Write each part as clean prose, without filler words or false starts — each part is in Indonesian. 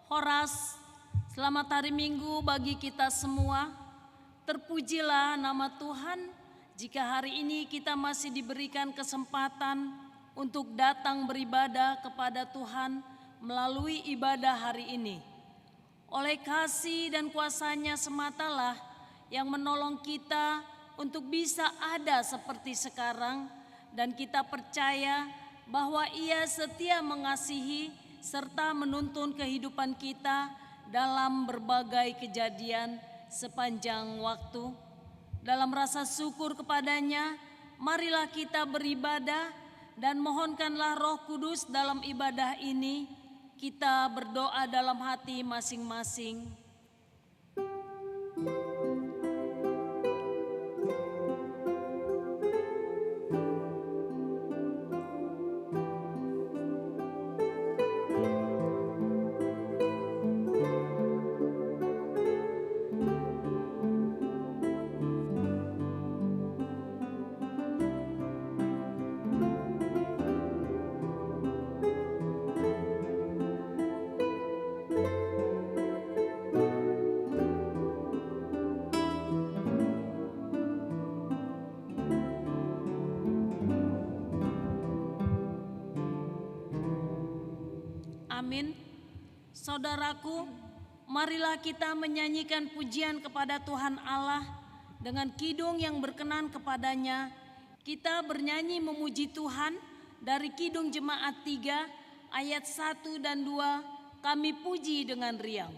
Horas, selamat hari Minggu bagi kita semua. Terpujilah nama Tuhan jika hari ini kita masih diberikan kesempatan untuk datang beribadah kepada Tuhan melalui ibadah hari ini. Oleh kasih dan kuasa-Nya sematalah yang menolong kita untuk bisa ada seperti sekarang, dan kita percaya bahwa Ia setia mengasihi serta menuntun kehidupan kita dalam berbagai kejadian sepanjang waktu. Dalam rasa syukur kepada-Nya, marilah kita beribadah dan mohonkanlah Roh Kudus dalam ibadah ini. Kita berdoa dalam hati masing-masing. Amin. Saudaraku, marilah kita menyanyikan pujian kepada Tuhan Allah dengan kidung yang berkenan kepada-Nya. Kita bernyanyi memuji Tuhan dari Kidung Jemaat 3 ayat 1 dan 2. Kami puji dengan riang.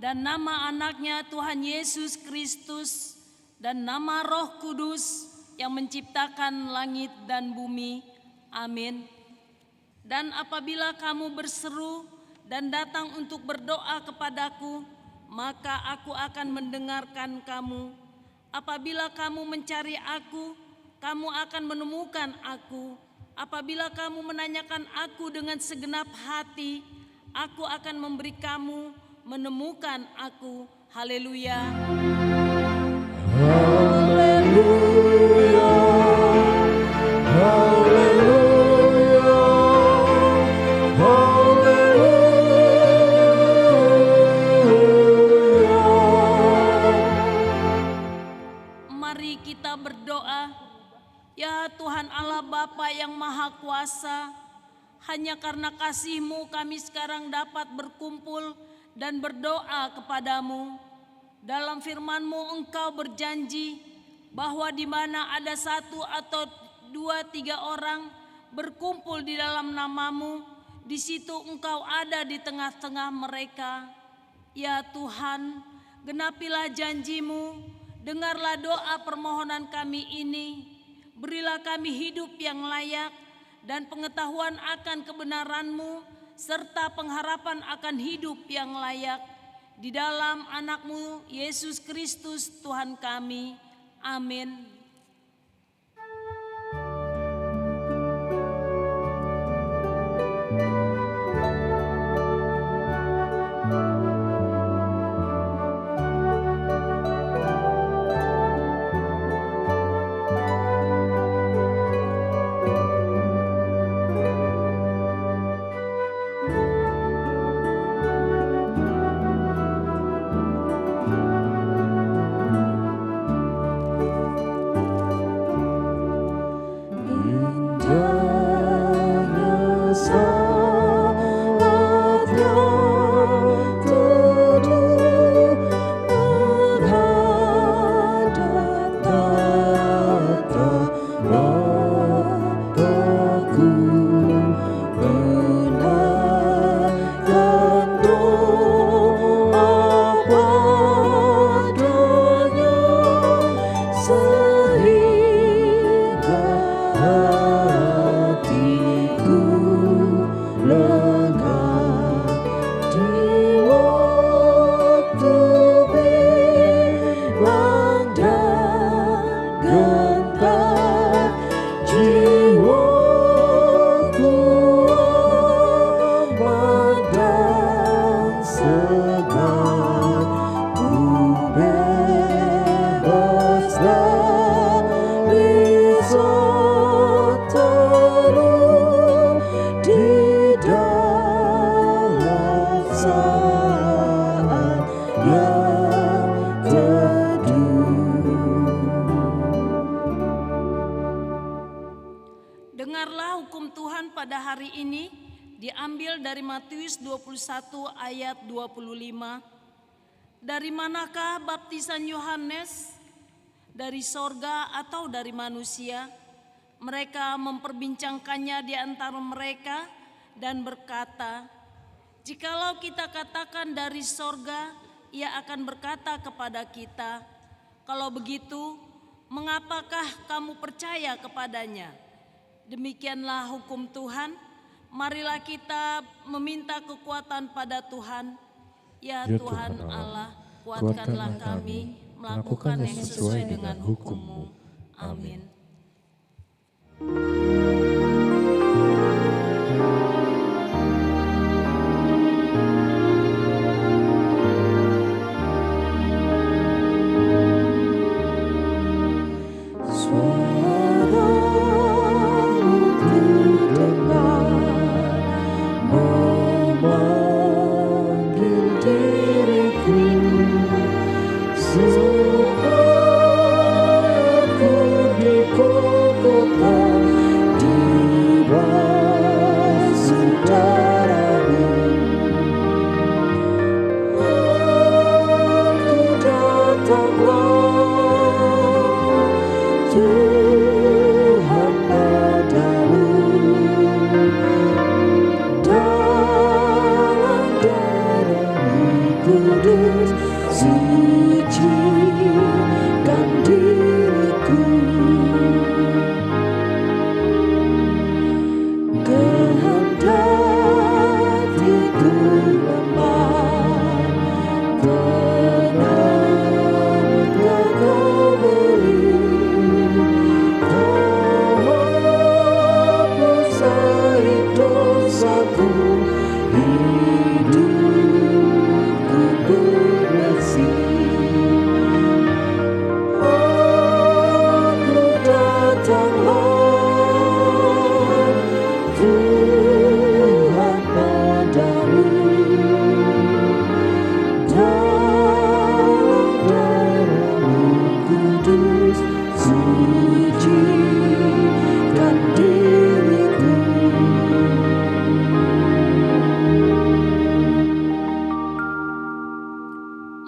Dan nama anaknya Tuhan Yesus Kristus dan nama Roh Kudus yang menciptakan langit dan bumi. Amin. Dan apabila kamu berseru dan datang untuk berdoa kepadaku, maka aku akan mendengarkan kamu. Apabila kamu mencari aku, kamu akan menemukan aku. Apabila kamu menanyakan aku dengan segenap hati, aku akan memberi kamu menemukan aku. Haleluya. Haleluya. Haleluya. Haleluya. Mari kita berdoa. Ya Tuhan Allah Bapa yang Maha Kuasa, hanya karena kasih-Mu kami sekarang dapat berkumpul dan berdoa kepadamu. Dalam firman-Mu Engkau berjanji bahwa di mana ada 1 atau 2, 3 orang berkumpul di dalam nama-Mu, di situ Engkau ada di tengah-tengah mereka. Ya Tuhan, genapilah janji-Mu, dengarlah doa permohonan kami ini. Berilah kami hidup yang layak dan pengetahuan akan kebenaran-Mu, serta pengharapan akan hidup yang layak. Di dalam anak-Mu Yesus Kristus Tuhan kami. Amin. Matius 21 ayat 25. Dari manakah baptisan Yohanes? Dari sorga atau dari manusia? Mereka memperbincangkannya di antara mereka dan berkata, jikalau kita katakan dari sorga, ia akan berkata kepada kita, kalau begitu, mengapakah kamu percaya kepadanya? Demikianlah hukum Tuhan. Marilah kita meminta kekuatan pada Tuhan. Ya Tuhan Allah, kuatkanlah kami melakukan yang sesuai dengan hukum-Mu. Amin.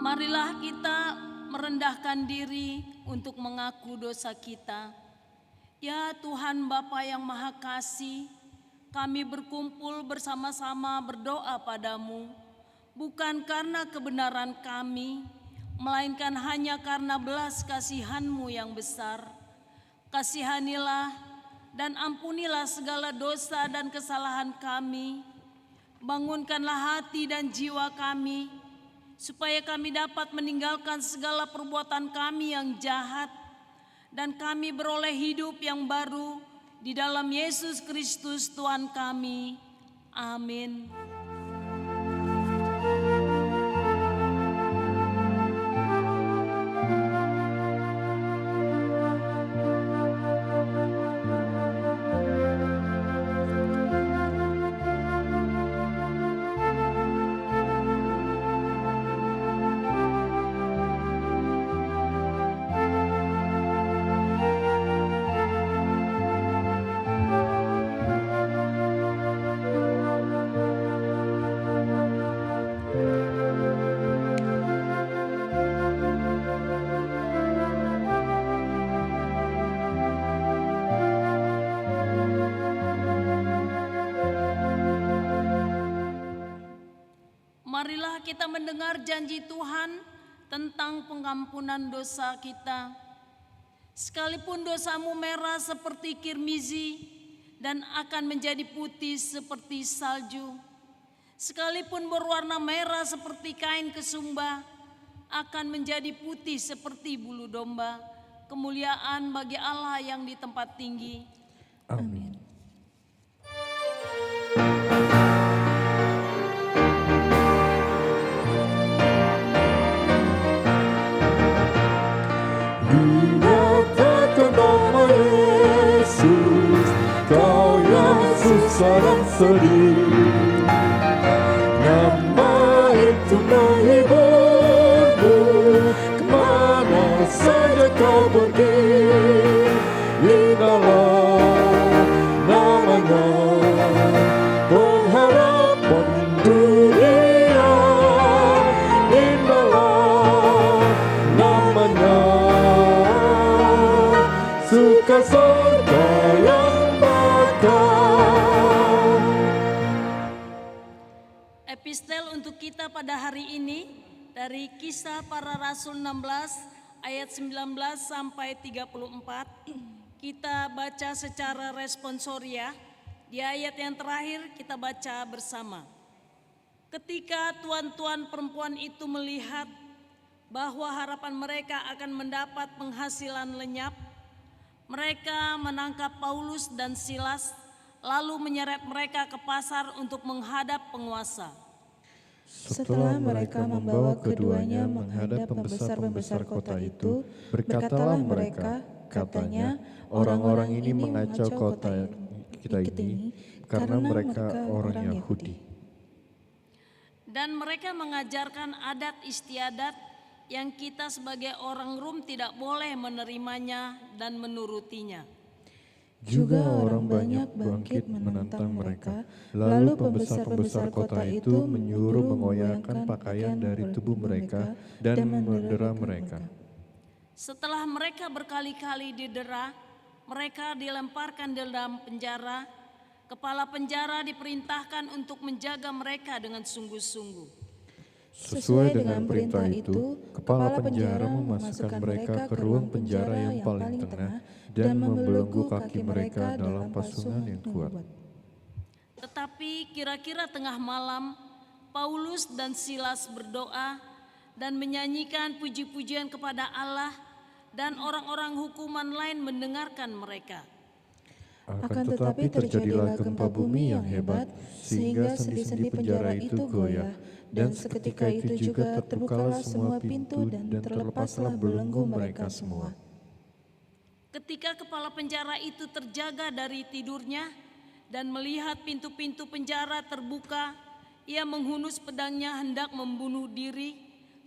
Marilah kita merendahkan diri untuk mengaku dosa kita. Ya Tuhan Bapa yang Maha Kasih, kami berkumpul bersama-sama berdoa padamu, bukan karena kebenaran kami, melainkan hanya karena belas kasihan-Mu yang besar. Kasihanilah dan ampunilah segala dosa dan kesalahan kami. Bangunkanlah hati dan jiwa kami, supaya kami dapat meninggalkan segala perbuatan kami yang jahat, dan kami beroleh hidup yang baru di dalam Yesus Kristus Tuhan kami. Amin. Marilah kita mendengar janji Tuhan tentang pengampunan dosa kita. Sekalipun dosamu merah seperti kirmizi dan akan menjadi putih seperti salju, sekalipun berwarna merah seperti kain kesumba, akan menjadi putih seperti bulu domba. Kemuliaan bagi Allah yang di tempat tinggi. Amin. Dinyatakan nama Yesus, Kau yang susah dan sedih. Nama itu menghiburmu, kemana saja kau pergi. Indahlah namanya, pengharapan bangsa surga yang bakal. Epistel untuk kita pada hari ini dari Kisah Para Rasul 16 ayat 19 sampai 34. Kita baca secara responsoria. Di ayat yang terakhir kita baca bersama. Ketika tuan-tuan perempuan itu melihat bahwa harapan mereka akan mendapat penghasilan lenyap, mereka menangkap Paulus dan Silas lalu menyeret mereka ke pasar untuk menghadap penguasa. Setelah mereka membawa keduanya menghadap pembesar-pembesar kota itu, berkatalah mereka, katanya, orang-orang ini mengacau kota kita ini karena mereka orang Yahudi. Dan mereka mengajarkan adat istiadat yang kita sebagai orang Rom tidak boleh menerimanya dan menurutinya. Juga orang banyak bangkit menentang mereka, lalu pembesar-pembesar kota itu menyuruh mengoyakkan pakaian dari tubuh mereka dan mendera mereka. Setelah mereka berkali-kali didera, mereka dilemparkan dalam penjara. Kepala penjara diperintahkan untuk menjaga mereka dengan sungguh-sungguh. Sesuai dengan perintah itu, kepala penjara memasukkan mereka ke ruang penjara yang paling tengah dan membelenggu kaki mereka dalam pasungan yang kuat. Tetapi kira-kira tengah malam, Paulus dan Silas berdoa dan menyanyikan puji-pujian kepada Allah, dan orang-orang hukuman lain mendengarkan mereka. Akan tetapi terjadilah gempa bumi yang hebat, sehingga sendi-sendi penjara itu goyah, dan seketika itu juga terbukalah semua pintu dan terlepaslah belenggu mereka semua. Ketika kepala penjara itu terjaga dari tidurnya dan melihat pintu-pintu penjara terbuka, ia menghunus pedangnya hendak membunuh diri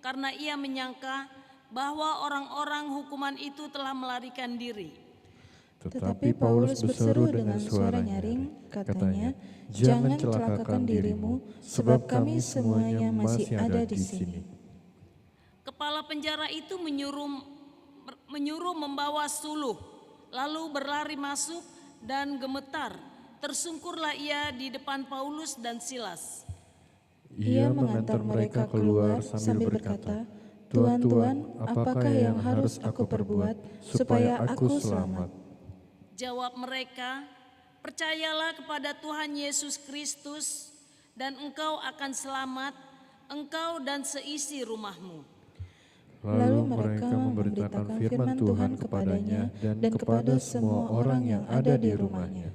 karena ia menyangka bahwa orang-orang hukuman itu telah melarikan diri. Tetapi Paulus berseru dengan suara nyaring, katanya, "Jangan celakakan dirimu, sebab kami semuanya masih ada di sini." Kepala penjara itu menyuruh membawa suluh, lalu berlari masuk dan gemetar. Tersungkurlah ia di depan Paulus dan Silas. Ia mengantar mereka keluar sambil berkata, "Tuan, apakah yang harus aku perbuat supaya aku selamat?" Jawab mereka, "Percayalah kepada Tuhan Yesus Kristus dan engkau akan selamat, engkau dan seisi rumahmu." Lalu mereka memberitakan firman Tuhan kepadanya dan kepada semua orang yang ada di rumahnya.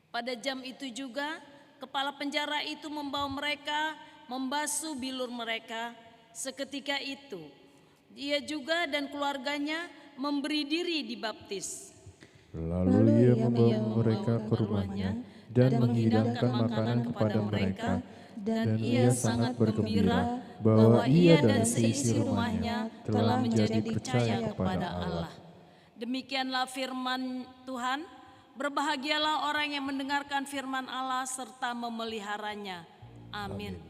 Pada jam itu juga, kepala penjara itu membawa mereka membasuh bilur mereka. Seketika itu, dia juga dan keluarganya memberi diri dibaptis. Lalu ia membawa mereka ke rumahnya dan menghidangkan makanan kepada mereka, dan ia sangat bergembira bahwa ia dan seisi rumahnya telah menjadi percaya kepada Allah. Demikianlah firman Tuhan. Berbahagialah orang yang mendengarkan firman Allah serta memeliharanya. Amin.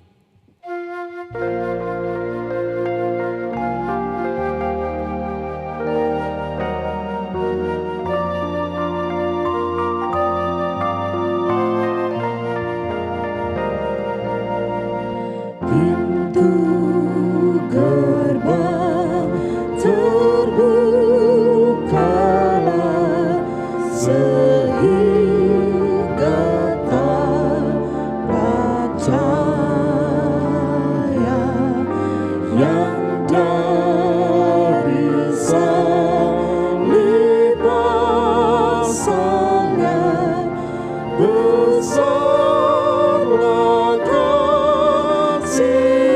Pintu gerbang terbukalah sehingga tak percaya yang dari salib asalnya besarlah kasih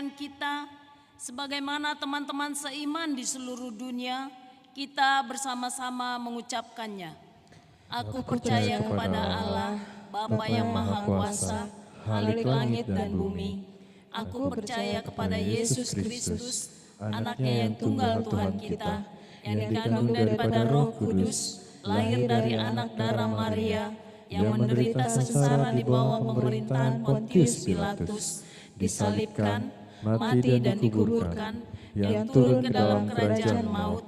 kepercayaan kita, sebagaimana teman-teman seiman di seluruh dunia, kita bersama-sama mengucapkannya. Aku percaya kepada Allah, Bapa yang Maha Kuasa, Khalik langit dan bumi. Aku percaya kepada Yesus Kristus, Anaknya yang tunggal Tuhan kita, yang dikandung daripada Roh Kudus, lahir dari anak darah Maria, yang menderita sengsara di bawah pemerintahan Pontius Pilatus, disalibkan, mati dan dikuburkan, yang turun ke dalam kerajaan maut.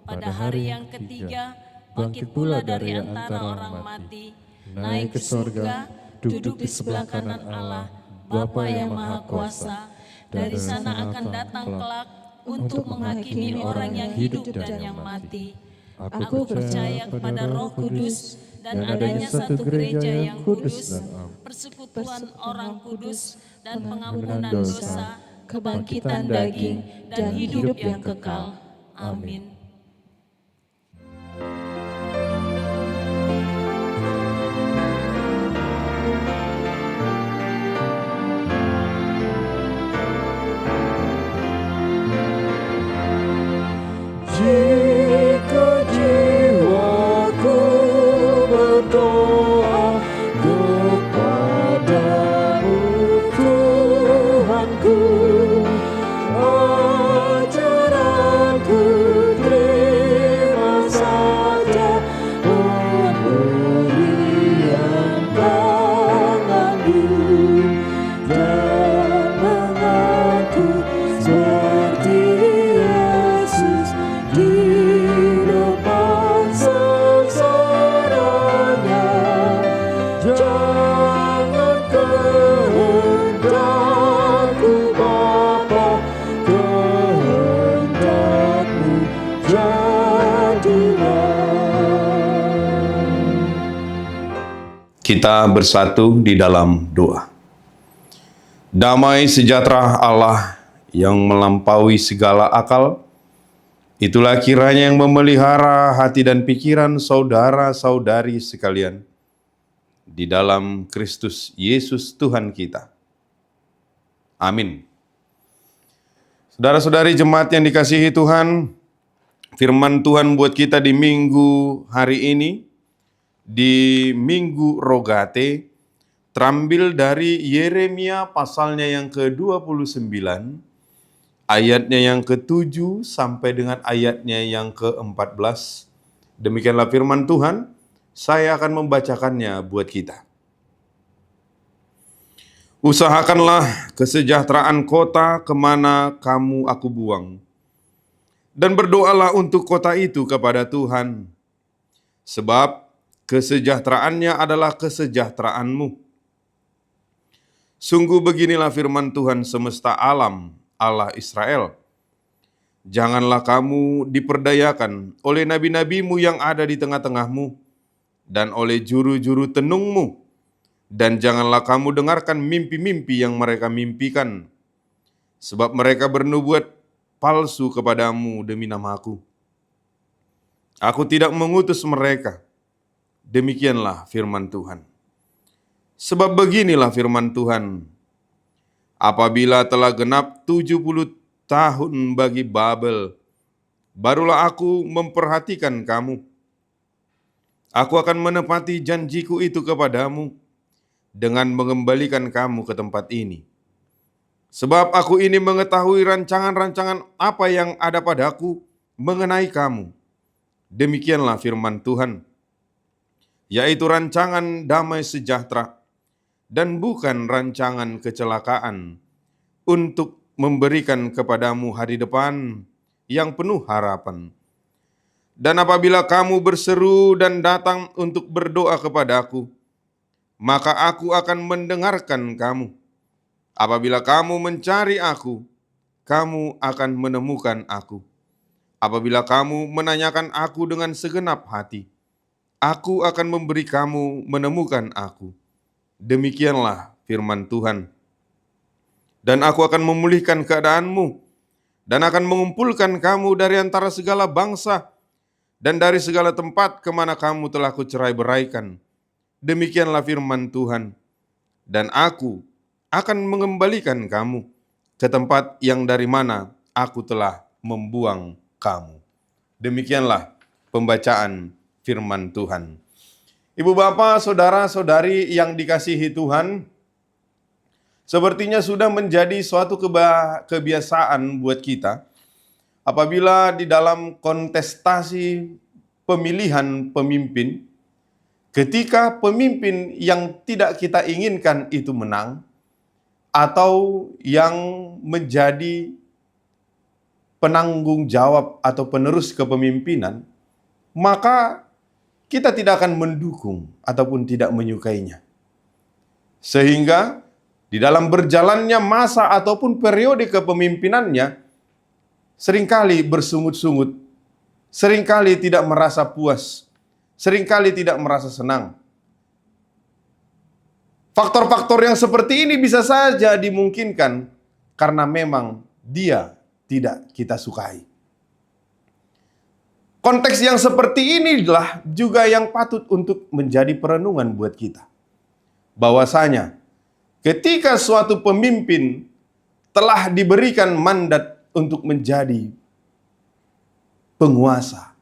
Pada hari yang ketiga, bangkit pula dari antara orang mati, naik ke surga, duduk di sebelah kanan Allah, Bapa yang Maha Kuasa. Dari sana akan datang kelak untuk menghakimi orang yang hidup dan yang mati. Aku percaya kepada Roh Kudus dan adanya satu gereja yang kudus, persekutuan orang kudus dan pengampunan dosa, kebangkitan daging dan hidup yang kekal. Amin. Jika jiwaku berdoa kepadamu Tuhanku, ajar aku terima saja pemberian tanganmu dan mengaku seperti Yesus di depan sengsaranya. Jangan kehendakku Bapa, kehendakmu jadilah. Kita bersatu di dalam doa. Damai sejahtera Allah yang melampaui segala akal, itulah kiranya yang memelihara hati dan pikiran saudara-saudari sekalian di dalam Kristus Yesus Tuhan kita. Amin. Saudara-saudari jemaat yang dikasihi Tuhan, firman Tuhan buat kita di minggu hari ini, di Minggu Rogate, terambil dari Yeremia pasalnya yang ke-29, ayatnya yang ke-7 sampai dengan ayatnya yang ke-14. Demikianlah firman Tuhan, saya akan membacakannya buat kita. Usahakanlah kesejahteraan kota kemana kamu aku buang, dan berdoalah untuk kota itu kepada Tuhan, sebab kesejahteraannya adalah kesejahteraanmu. Sungguh beginilah firman Tuhan semesta alam, Allah Israel. Janganlah kamu diperdayakan oleh nabi-nabimu yang ada di tengah-tengahmu, dan oleh juru-juru tenungmu, dan janganlah kamu dengarkan mimpi-mimpi yang mereka mimpikan, sebab mereka bernubuat palsu kepadamu demi nama-Aku. Aku tidak mengutus mereka. Demikianlah firman Tuhan. Sebab beginilah firman Tuhan, apabila telah genap 70 tahun bagi Babel, barulah aku memperhatikan kamu. Aku akan menepati janjiku itu kepadamu dengan mengembalikan kamu ke tempat ini. Sebab aku ini mengetahui rancangan-rancangan apa yang ada padaku mengenai kamu. Demikianlah firman Tuhan, yaitu rancangan damai sejahtera dan bukan rancangan kecelakaan, untuk memberikan kepadamu hari depan yang penuh harapan. Dan apabila kamu berseru dan datang untuk berdoa kepadaku, maka aku akan mendengarkan kamu. Apabila kamu mencari aku, kamu akan menemukan aku. Apabila kamu menanyakan aku dengan segenap hati, aku akan memberi kamu menemukan aku. Demikianlah firman Tuhan. Dan aku akan memulihkan keadaanmu, dan akan mengumpulkan kamu dari antara segala bangsa, dan dari segala tempat kemana kamu telah kucerai-beraikan. Demikianlah firman Tuhan. Dan aku akan mengembalikan kamu ke tempat yang dari mana aku telah membuang kamu. Demikianlah pembacaan firman Tuhan. Ibu bapak, saudara-saudari yang dikasihi Tuhan, sepertinya sudah menjadi suatu kebiasaan buat kita apabila di dalam kontestasi pemilihan pemimpin, ketika pemimpin yang tidak kita inginkan itu menang, atau yang menjadi penanggung jawab atau penerus kepemimpinan, maka kita tidak akan mendukung ataupun tidak menyukainya. Sehingga di dalam berjalannya masa ataupun periode kepemimpinannya, seringkali bersungut-sungut, seringkali tidak merasa puas, seringkali tidak merasa senang. Faktor-faktor yang seperti ini bisa saja dimungkinkan karena memang dia tidak kita sukai. Konteks yang seperti inilah juga yang patut untuk menjadi perenungan buat kita. Bahwasanya ketika suatu pemimpin telah diberikan mandat untuk menjadi penguasa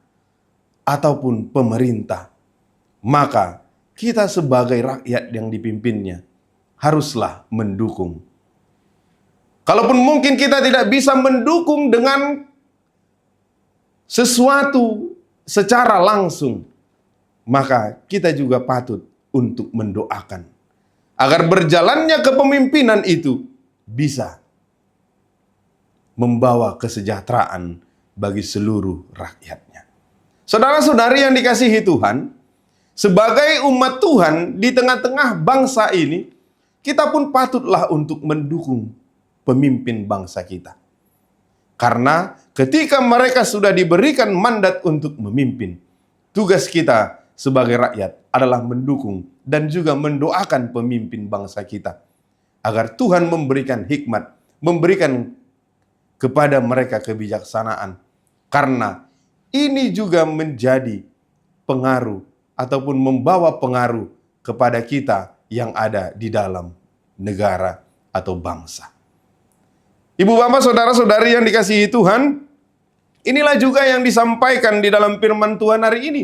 ataupun pemerintah, maka kita sebagai rakyat yang dipimpinnya haruslah mendukung. Kalaupun mungkin kita tidak bisa mendukung dengan sesuatu secara langsung, maka kita juga patut untuk mendoakan agar berjalannya kepemimpinan itu bisa membawa kesejahteraan bagi seluruh rakyatnya. Saudara-saudari yang dikasihi Tuhan, sebagai umat Tuhan di tengah-tengah bangsa ini, kita pun patutlah untuk mendukung pemimpin bangsa kita. Karena ketika mereka sudah diberikan mandat untuk memimpin, tugas kita sebagai rakyat adalah mendukung dan juga mendoakan pemimpin bangsa kita. Agar Tuhan memberikan hikmat, memberikan kepada mereka kebijaksanaan. Karena ini juga menjadi pengaruh ataupun membawa pengaruh kepada kita yang ada di dalam negara atau bangsa. Ibu bapak, saudara-saudari yang dikasihi Tuhan, inilah juga yang disampaikan di dalam firman Tuhan hari ini.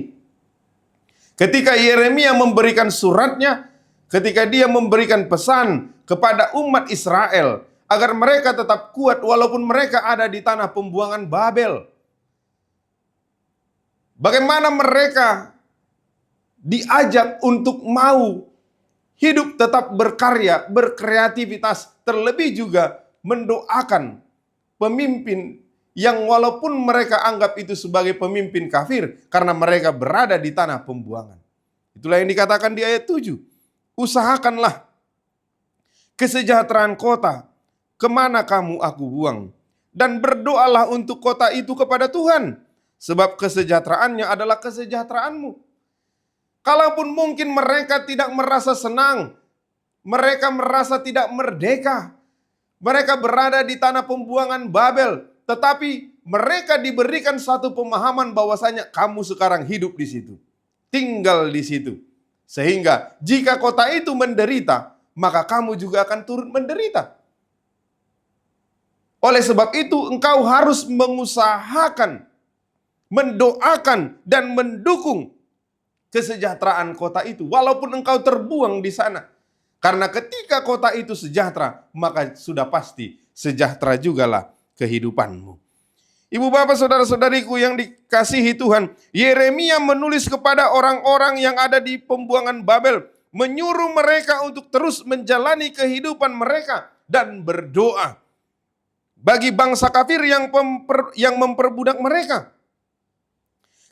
Ketika Yeremia memberikan suratnya, ketika dia memberikan pesan kepada umat Israel agar mereka tetap kuat walaupun mereka ada di tanah pembuangan Babel. Bagaimana mereka diajak untuk mau hidup tetap berkarya, berkreativitas, terlebih juga mendoakan pemimpin yang walaupun mereka anggap itu sebagai pemimpin kafir karena mereka berada di tanah pembuangan. Itulah yang dikatakan di ayat 7. Usahakanlah kesejahteraan kota kemana kamu aku buang, dan berdoalah untuk kota itu kepada Tuhan, sebab kesejahteraannya adalah kesejahteraanmu. Kalaupun mungkin mereka tidak merasa senang, mereka merasa tidak merdeka, mereka berada di tanah pembuangan Babel, tetapi mereka diberikan satu pemahaman bahwasanya kamu sekarang hidup di situ, tinggal di situ. Sehingga jika kota itu menderita, maka kamu juga akan turut menderita. Oleh sebab itu engkau harus mengusahakan, mendoakan dan mendukung kesejahteraan kota itu walaupun engkau terbuang di sana. Karena ketika kota itu sejahtera, maka sudah pasti sejahtera jugalah kehidupanmu. Ibu bapak, saudara-saudariku yang dikasihi Tuhan, Yeremia menulis kepada orang-orang yang ada di pembuangan Babel, menyuruh mereka untuk terus menjalani kehidupan mereka dan berdoa bagi bangsa kafir yang memperbudak mereka.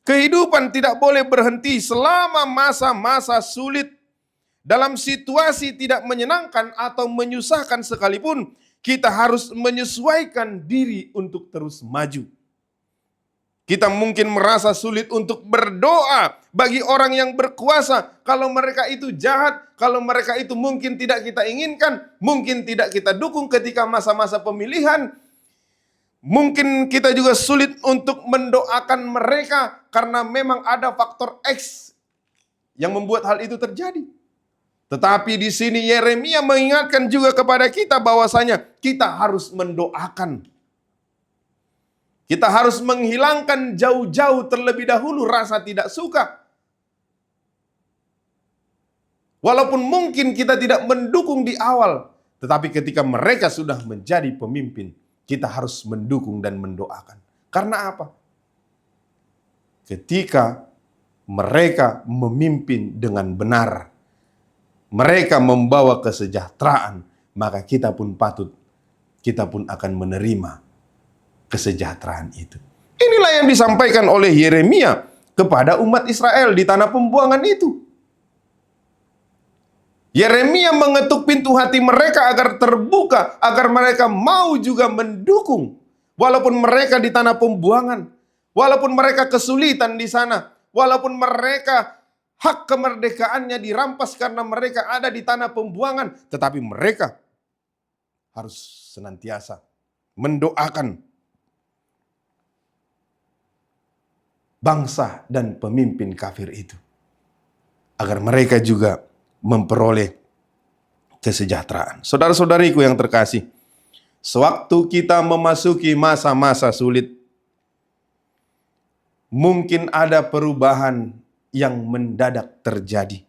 Kehidupan tidak boleh berhenti selama masa-masa sulit. Dalam situasi tidak menyenangkan atau menyusahkan sekalipun, kita harus menyesuaikan diri untuk terus maju. Kita mungkin merasa sulit untuk berdoa bagi orang yang berkuasa kalau mereka itu jahat, kalau mereka itu mungkin tidak kita inginkan, mungkin tidak kita dukung ketika masa-masa pemilihan. Mungkin kita juga sulit untuk mendoakan mereka karena memang ada faktor X yang membuat hal itu terjadi. Tetapi di sini Yeremia mengingatkan juga kepada kita bahwasanya kita harus mendoakan. Kita harus menghilangkan jauh-jauh terlebih dahulu rasa tidak suka. Walaupun mungkin kita tidak mendukung di awal, tetapi ketika mereka sudah menjadi pemimpin, kita harus mendukung dan mendoakan. Karena apa? Ketika mereka memimpin dengan benar, mereka membawa kesejahteraan, maka kita pun akan menerima kesejahteraan itu. Inilah yang disampaikan oleh Yeremia kepada umat Israel di tanah pembuangan itu. Yeremia mengetuk pintu hati mereka agar terbuka, agar mereka mau juga mendukung. Walaupun mereka di tanah pembuangan, walaupun mereka kesulitan di sana, walaupun mereka hak kemerdekaannya dirampas karena mereka ada di tanah pembuangan, tetapi mereka harus senantiasa mendoakan bangsa dan pemimpin kafir itu, agar mereka juga memperoleh kesejahteraan. Saudara-saudariku yang terkasih, sewaktu kita memasuki masa-masa sulit, mungkin ada perubahan yang mendadak terjadi.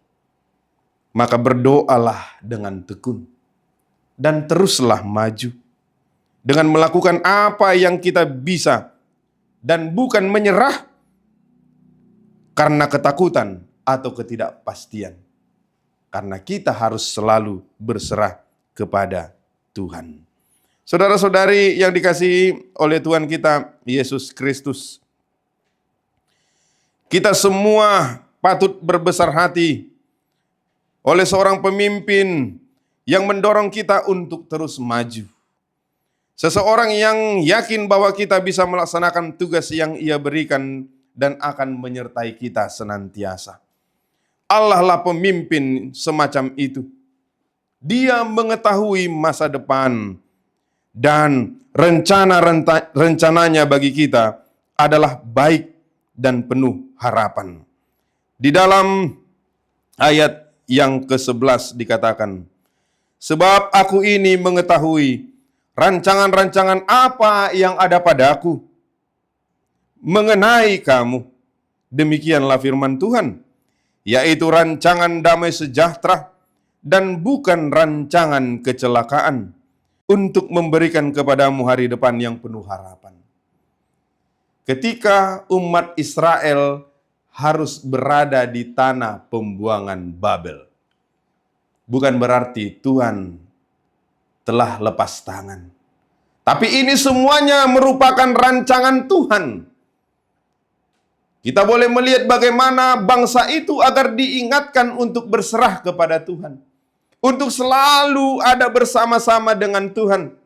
Maka berdoalah dengan tekun dan teruslah maju dengan melakukan apa yang kita bisa dan bukan menyerah karena ketakutan atau ketidakpastian. Karena kita harus selalu berserah kepada Tuhan. Saudara-saudari yang dikasihi oleh Tuhan kita Yesus Kristus, kita semua patut berbesar hati oleh seorang pemimpin yang mendorong kita untuk terus maju. Seseorang yang yakin bahwa kita bisa melaksanakan tugas yang Ia berikan dan akan menyertai kita senantiasa. Allah lah pemimpin semacam itu. Dia mengetahui masa depan dan rencananya bagi kita adalah baik dan penuh harapan. Di dalam ayat yang ke-11 dikatakan, sebab aku ini mengetahui rancangan-rancangan apa yang ada padaku mengenai kamu. Demikianlah firman Tuhan, yaitu rancangan damai sejahtera dan bukan rancangan kecelakaan, untuk memberikan kepadamu hari depan yang penuh harapan. Ketika umat Israel harus berada di tanah pembuangan Babel, bukan berarti Tuhan telah lepas tangan. Tapi ini semuanya merupakan rancangan Tuhan. Kita boleh melihat bagaimana bangsa itu agar diingatkan untuk berserah kepada Tuhan. Untuk selalu ada bersama-sama dengan Tuhan.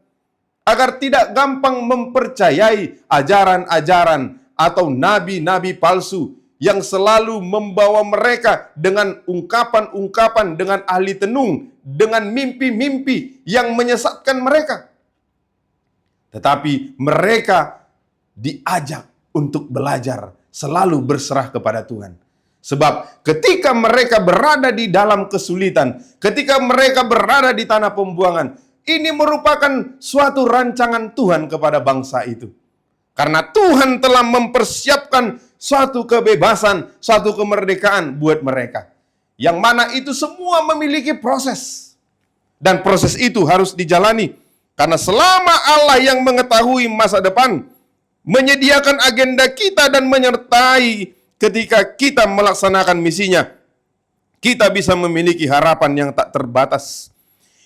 Agar tidak gampang mempercayai ajaran-ajaran atau nabi-nabi palsu yang selalu membawa mereka dengan ungkapan-ungkapan, dengan ahli tenung, dengan mimpi-mimpi yang menyesatkan mereka. Tetapi mereka diajak untuk belajar selalu berserah kepada Tuhan. Sebab ketika mereka berada di dalam kesulitan, ketika mereka berada di tanah pembuangan, ini merupakan suatu rancangan Tuhan kepada bangsa itu. Karena Tuhan telah mempersiapkan suatu kebebasan, suatu kemerdekaan buat mereka. Yang mana itu semua memiliki proses. Dan proses itu harus dijalani. Karena selama Allah yang mengetahui masa depan, menyediakan agenda kita dan menyertai ketika kita melaksanakan misinya, kita bisa memiliki harapan yang tak terbatas.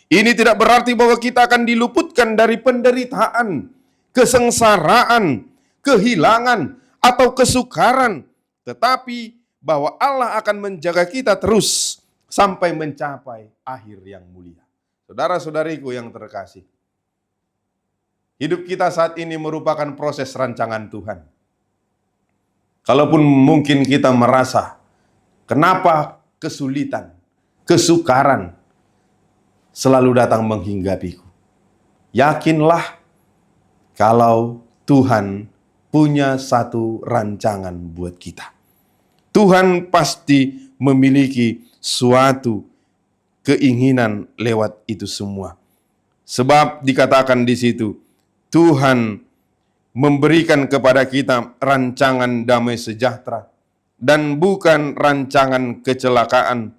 Ini tidak berarti bahwa kita akan diluputkan dari penderitaan, kesengsaraan, kehilangan, atau kesukaran. Tetapi bahwa Allah akan menjaga kita terus sampai mencapai akhir yang mulia. Saudara-saudariku yang terkasih, hidup kita saat ini merupakan proses rancangan Tuhan. Kalaupun mungkin kita merasa, kenapa kesulitan, kesukaran selalu datang menghinggapiku. Yakinlah kalau Tuhan punya satu rancangan buat kita. Tuhan pasti memiliki suatu keinginan lewat itu semua. Sebab dikatakan di situ, Tuhan memberikan kepada kita rancangan damai sejahtera dan bukan rancangan kecelakaan,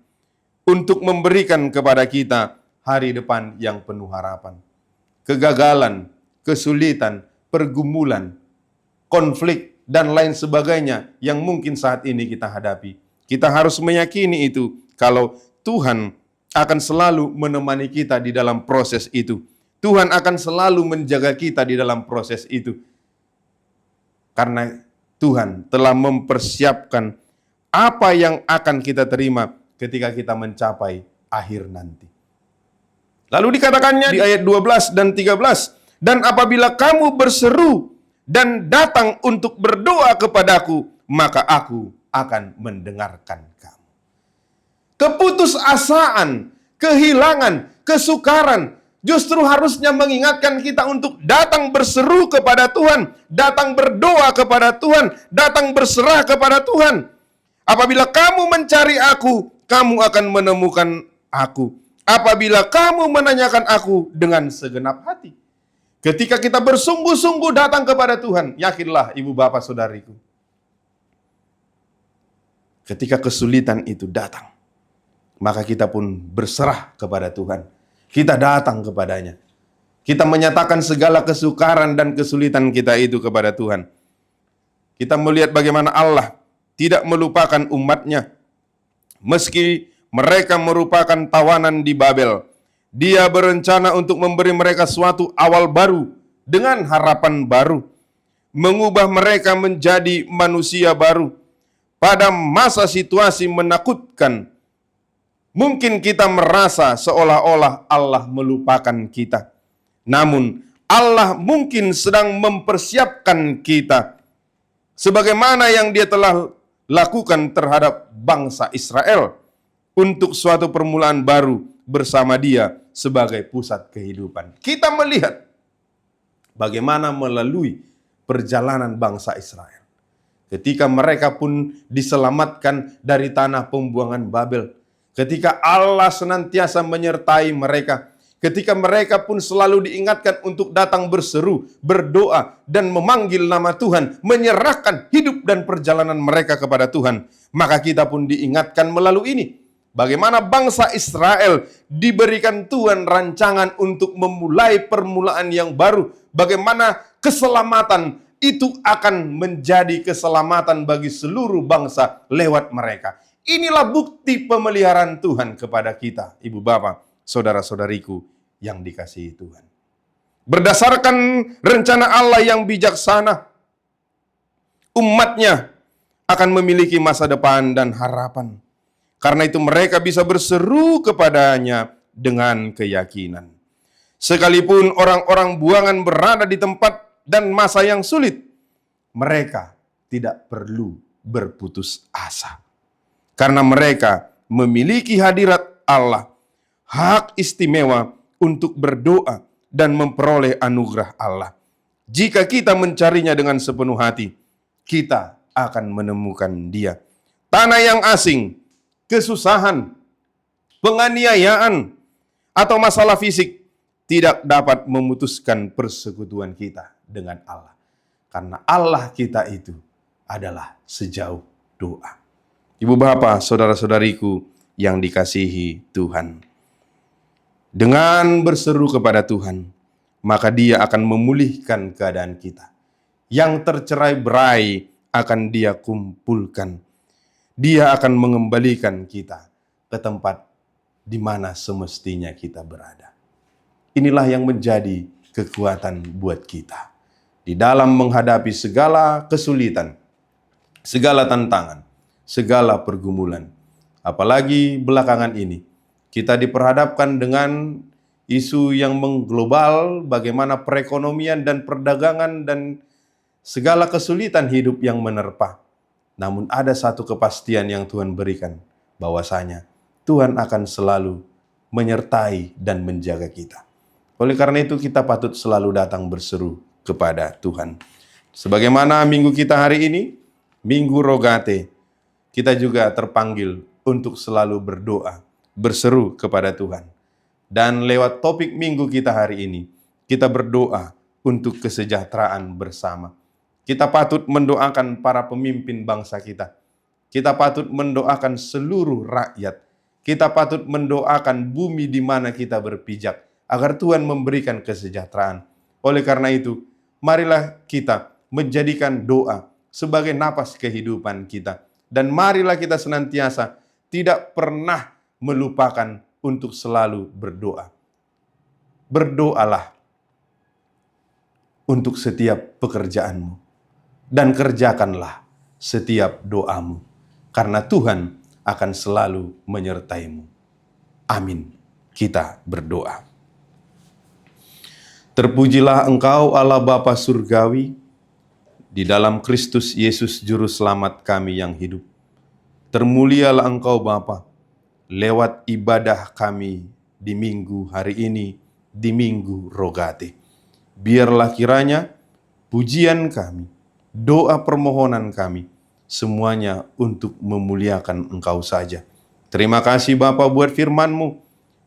untuk memberikan kepada kita hari depan yang penuh harapan. Kegagalan, kesulitan, pergumulan, konflik, dan lain sebagainya yang mungkin saat ini kita hadapi. Kita harus meyakini itu, kalau Tuhan akan selalu menemani kita di dalam proses itu. Tuhan akan selalu menjaga kita di dalam proses itu. Karena Tuhan telah mempersiapkan apa yang akan kita terima ketika kita mencapai akhir nanti. Lalu dikatakannya di ayat 12 dan 13, dan apabila kamu berseru dan datang untuk berdoa kepadaku, maka aku akan mendengarkan kamu. Keputusasaan, kehilangan, kesukaran justru harusnya mengingatkan kita untuk datang berseru kepada Tuhan, datang berdoa kepada Tuhan, datang berserah kepada Tuhan. Apabila kamu mencari aku, kamu akan menemukan aku. Apabila kamu menanyakan aku dengan segenap hati. Ketika kita bersungguh-sungguh datang kepada Tuhan, yakinlah ibu bapak saudariku, ketika kesulitan itu datang, maka kita pun berserah kepada Tuhan. Kita datang kepadanya. Kita menyatakan segala kesukaran dan kesulitan kita itu kepada Tuhan. Kita melihat bagaimana Allah tidak melupakan umatnya. Meski mereka merupakan tawanan di Babel, Dia berencana untuk memberi mereka suatu awal baru dengan harapan baru, mengubah mereka menjadi manusia baru. Pada masa situasi menakutkan, mungkin kita merasa seolah-olah Allah melupakan kita. Namun Allah mungkin sedang mempersiapkan kita, sebagaimana yang Dia telah lakukan terhadap bangsa Israel, untuk suatu permulaan baru bersama Dia sebagai pusat kehidupan. Kita melihat bagaimana melalui perjalanan bangsa Israel, ketika mereka pun diselamatkan dari tanah pembuangan Babel, ketika Allah senantiasa menyertai mereka, ketika mereka pun selalu diingatkan untuk datang berseru, berdoa, dan memanggil nama Tuhan, menyerahkan hidup dan perjalanan mereka kepada Tuhan, maka kita pun diingatkan melalui ini. Bagaimana bangsa Israel diberikan Tuhan rancangan untuk memulai permulaan yang baru. Bagaimana keselamatan itu akan menjadi keselamatan bagi seluruh bangsa lewat mereka. Inilah bukti pemeliharaan Tuhan kepada kita, ibu bapak, saudara-saudariku yang dikasihi Tuhan. Berdasarkan rencana Allah yang bijaksana, umatnya akan memiliki masa depan dan harapan. Karena itu mereka bisa berseru kepadanya dengan keyakinan. Sekalipun orang-orang buangan berada di tempat dan masa yang sulit, mereka tidak perlu berputus asa. Karena mereka memiliki hadirat Allah, hak istimewa untuk berdoa dan memperoleh anugerah Allah. Jika kita mencarinya dengan sepenuh hati, kita akan menemukan Dia. Tanah yang asing, kesusahan, penganiayaan, atau masalah fisik tidak dapat memutuskan persekutuan kita dengan Allah. Karena Allah kita itu adalah sejauh doa. Ibu bapak, saudara-saudariku yang dikasihi Tuhan, dengan berseru kepada Tuhan, maka Dia akan memulihkan keadaan kita. Yang tercerai-berai akan Dia kumpulkan. Dia akan mengembalikan kita ke tempat di mana semestinya kita berada. Inilah yang menjadi kekuatan buat kita di dalam menghadapi segala kesulitan, segala tantangan, segala pergumulan. Apalagi belakangan ini, kita diperhadapkan dengan isu yang mengglobal, bagaimana perekonomian dan perdagangan dan segala kesulitan hidup yang menerpa. Namun ada satu kepastian yang Tuhan berikan, bahwasanya Tuhan akan selalu menyertai dan menjaga kita. Oleh karena itu kita patut selalu datang berseru kepada Tuhan. Sebagaimana minggu kita hari ini, Minggu Rogate, kita juga terpanggil untuk selalu berdoa, berseru kepada Tuhan. Dan lewat topik minggu kita hari ini, kita berdoa untuk kesejahteraan bersama. Kita patut mendoakan para pemimpin bangsa kita. Kita patut mendoakan seluruh rakyat. Kita patut mendoakan bumi di mana kita berpijak, agar Tuhan memberikan kesejahteraan. Oleh karena itu, marilah kita menjadikan doa sebagai napas kehidupan kita. Dan marilah kita senantiasa tidak pernah melupakan untuk selalu berdoa. Berdoalah untuk setiap pekerjaanmu dan kerjakanlah setiap doamu, karena Tuhan akan selalu menyertaimu. Amin. Kita berdoa. Terpujilah Engkau Allah Bapa Surgawi, di dalam Kristus Yesus Juru Selamat kami yang hidup. Termulialah Engkau Bapa, lewat ibadah kami di minggu hari ini, di minggu Rogate. Biarlah kiranya pujian kami, doa permohonan kami, semuanya untuk memuliakan Engkau saja. Terima kasih Bapa buat firman-Mu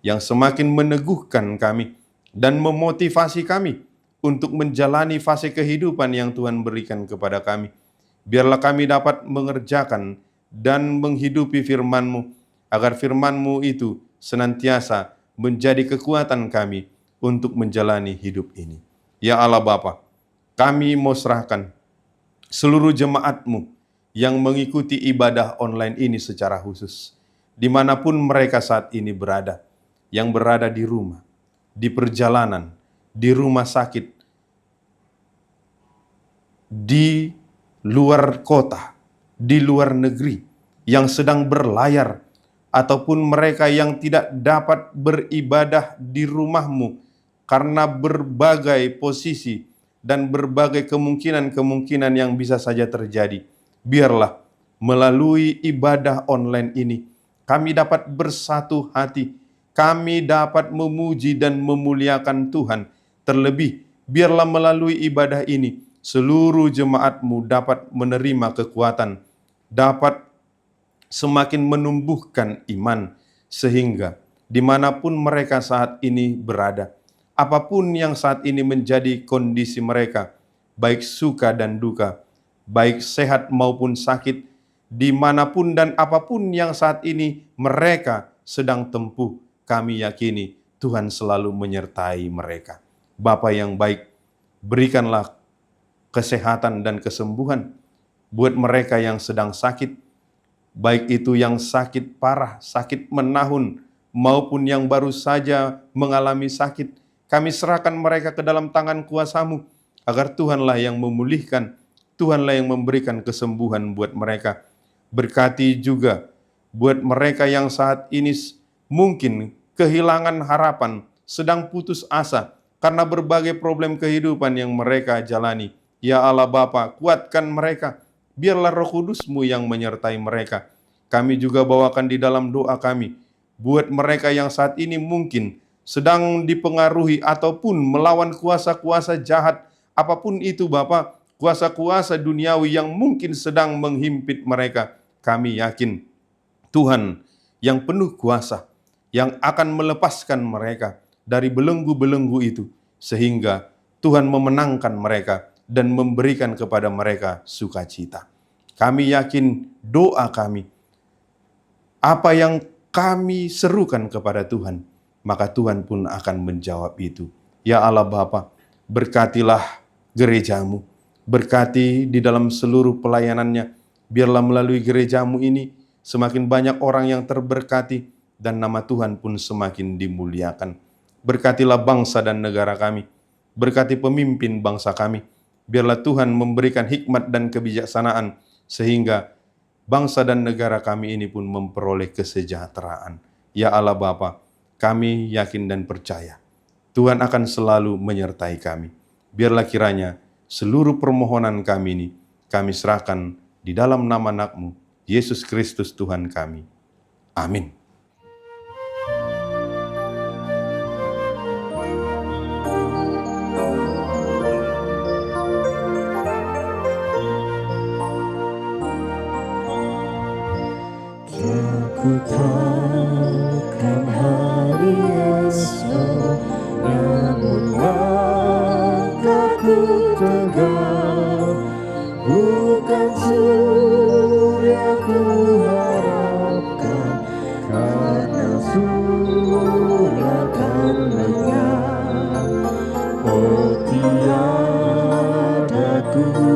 yang semakin meneguhkan kami dan memotivasi kami untuk menjalani fase kehidupan yang Tuhan berikan kepada kami. Biarlah kami dapat mengerjakan dan menghidupi firman-Mu, agar firman-Mu itu senantiasa menjadi kekuatan kami untuk menjalani hidup ini. Ya Allah Bapa, kami mau serahkan seluruh jemaat-Mu yang mengikuti ibadah online ini secara khusus, dimanapun mereka saat ini berada, yang berada di rumah, di perjalanan, di rumah sakit, di luar kota, di luar negeri, yang sedang berlayar, ataupun mereka yang tidak dapat beribadah di rumah-Mu karena berbagai posisi dan berbagai kemungkinan-kemungkinan yang bisa saja terjadi. Biarlah melalui ibadah online ini kami dapat bersatu hati, kami dapat memuji dan memuliakan Tuhan. Terlebih, biarlah melalui ibadah ini seluruh jemaat-Mu dapat menerima kekuatan, dapat semakin menumbuhkan iman, sehingga dimanapun mereka saat ini berada, apapun yang saat ini menjadi kondisi mereka, baik suka dan duka, baik sehat maupun sakit, dimanapun dan apapun yang saat ini mereka sedang tempuh, kami yakini Tuhan selalu menyertai mereka. Bapa yang baik, berikanlah kesehatan dan kesembuhan buat mereka yang sedang sakit, baik itu yang sakit parah, sakit menahun, maupun yang baru saja mengalami sakit. Kami serahkan mereka ke dalam tangan kuasa-Mu, agar Tuhanlah yang memulihkan, Tuhanlah yang memberikan kesembuhan buat mereka. Berkati juga buat mereka yang saat ini mungkin kehilangan harapan, sedang putus asa karena berbagai problem kehidupan yang mereka jalani. Ya Allah Bapa, kuatkan mereka. Biarlah Roh Kudus-Mu yang menyertai mereka. Kami juga bawakan di dalam doa kami buat mereka yang saat ini mungkin sedang dipengaruhi ataupun melawan kuasa-kuasa jahat, apapun itu Bapa, kuasa-kuasa duniawi yang mungkin sedang menghimpit mereka. Kami yakin Tuhan yang penuh kuasa, yang akan melepaskan mereka dari belenggu-belenggu itu, sehingga Tuhan memenangkan mereka dan memberikan kepada mereka sukacita. Kami yakin doa kami, apa yang kami serukan kepada Tuhan, maka Tuhan pun akan menjawab itu. Ya Allah Bapa, berkatilah gereja-Mu, berkati di dalam seluruh pelayanannya. Biarlah melalui gereja-Mu ini semakin banyak orang yang terberkati dan nama Tuhan pun semakin dimuliakan. Berkatilah bangsa dan negara kami, berkati pemimpin bangsa kami. Biarlah Tuhan memberikan hikmat dan kebijaksanaan sehingga bangsa dan negara kami ini pun memperoleh kesejahteraan. Ya Allah Bapa, kami yakin dan percaya Tuhan akan selalu menyertai kami. Biarlah kiranya seluruh permohonan kami ini kami serahkan di dalam nama anak-Mu, Yesus Kristus Tuhan kami. Amin. Ku tahu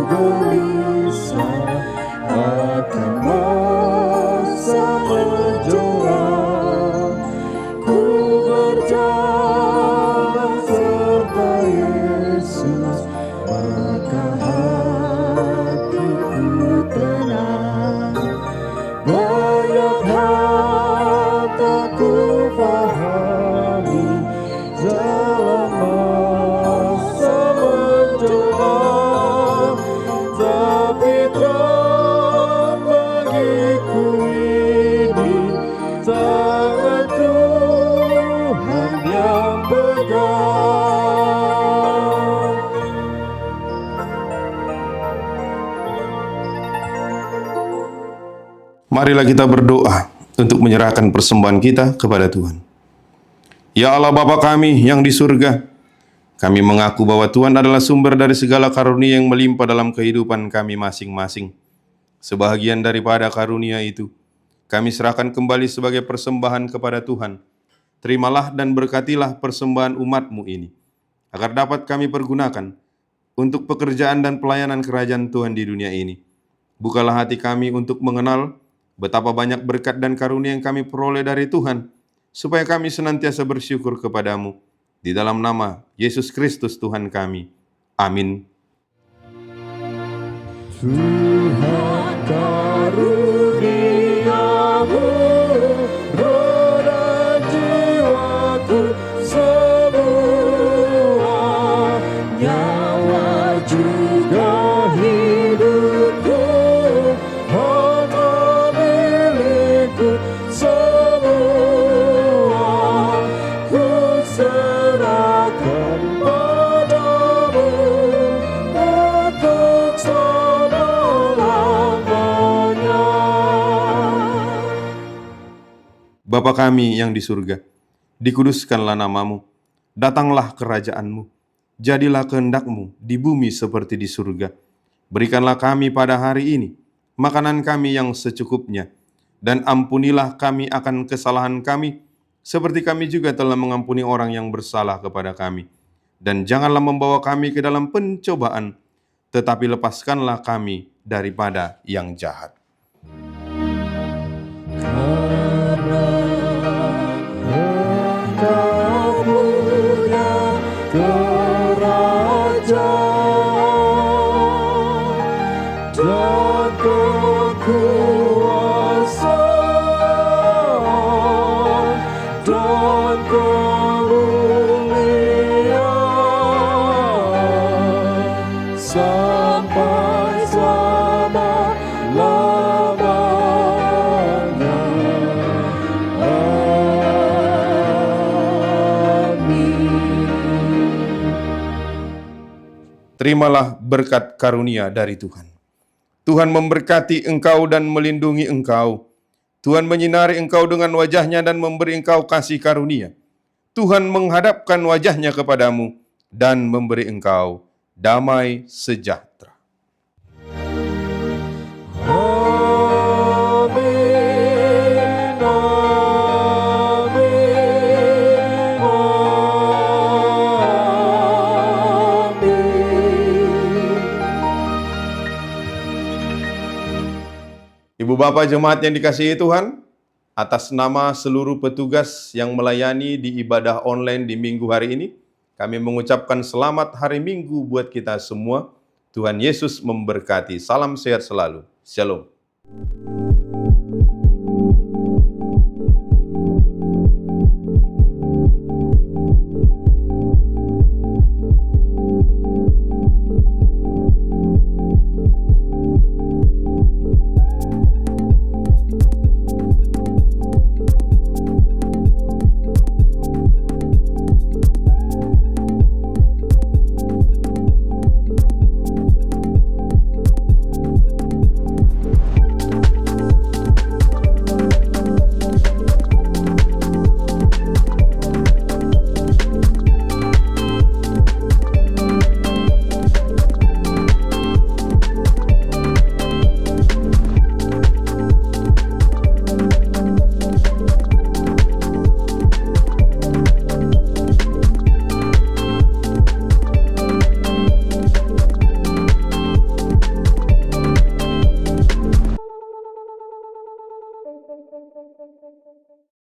gelisah akan masa menjelang. Ku berjalan serta Yesus, maka hatiku tenang. Banyak hal tak ku pahami dalam masa menjelang, tapi terang bagiku ini tangan Tuhan yang pegang. Marilah kita berdoa untuk menyerahkan persembahan kita kepada Tuhan. Ya Allah Bapa kami yang di surga, kami mengaku bahwa Tuhan adalah sumber dari segala karunia yang melimpah dalam kehidupan kami masing-masing. Sebahagian daripada karunia itu, kami serahkan kembali sebagai persembahan kepada Tuhan. Terimalah dan berkatilah persembahan umat-Mu ini, agar dapat kami pergunakan untuk pekerjaan dan pelayanan kerajaan Tuhan di dunia ini. Bukalah hati kami untuk mengenal betapa banyak berkat dan karunia yang kami peroleh dari Tuhan, supaya kami senantiasa bersyukur kepadamu. Di dalam nama Yesus Kristus Tuhan kami. Amin. Tuhan karuniamu, roh dan jiwaku semua, nyawa juga hidupku, harta milikku semua, ku serahkan padamu untuk selama-lamanya. Bapa kami yang di surga, dikuduskanlah namamu, datanglah kerajaan-Mu, jadilah kehendak-Mu di bumi seperti di surga. Berikanlah kami pada hari ini makanan kami yang secukupnya, dan ampunilah kami akan kesalahan kami, seperti kami juga telah mengampuni orang yang bersalah kepada kami. Dan janganlah membawa kami ke dalam pencobaan, tetapi lepaskanlah kami daripada yang jahat. Engkau punya kerajaan dan kekuasaan dan kemuliaan sampai selama-lamanya. Terimalah berkat karunia dari Tuhan. Tuhan memberkati engkau dan melindungi engkau. Tuhan menyinari engkau dengan wajah-Nya dan memberi engkau kasih karunia. Tuhan menghadapkan wajah-Nya kepadamu dan memberi engkau damai sejahtera. Amin, amin, amin. Ibu Bapak jemaat yang dikasihi Tuhan, atas nama seluruh petugas yang melayani di ibadah online di minggu hari ini, kami mengucapkan selamat hari Minggu buat kita semua. Tuhan Yesus memberkati. Salam sehat selalu. Shalom.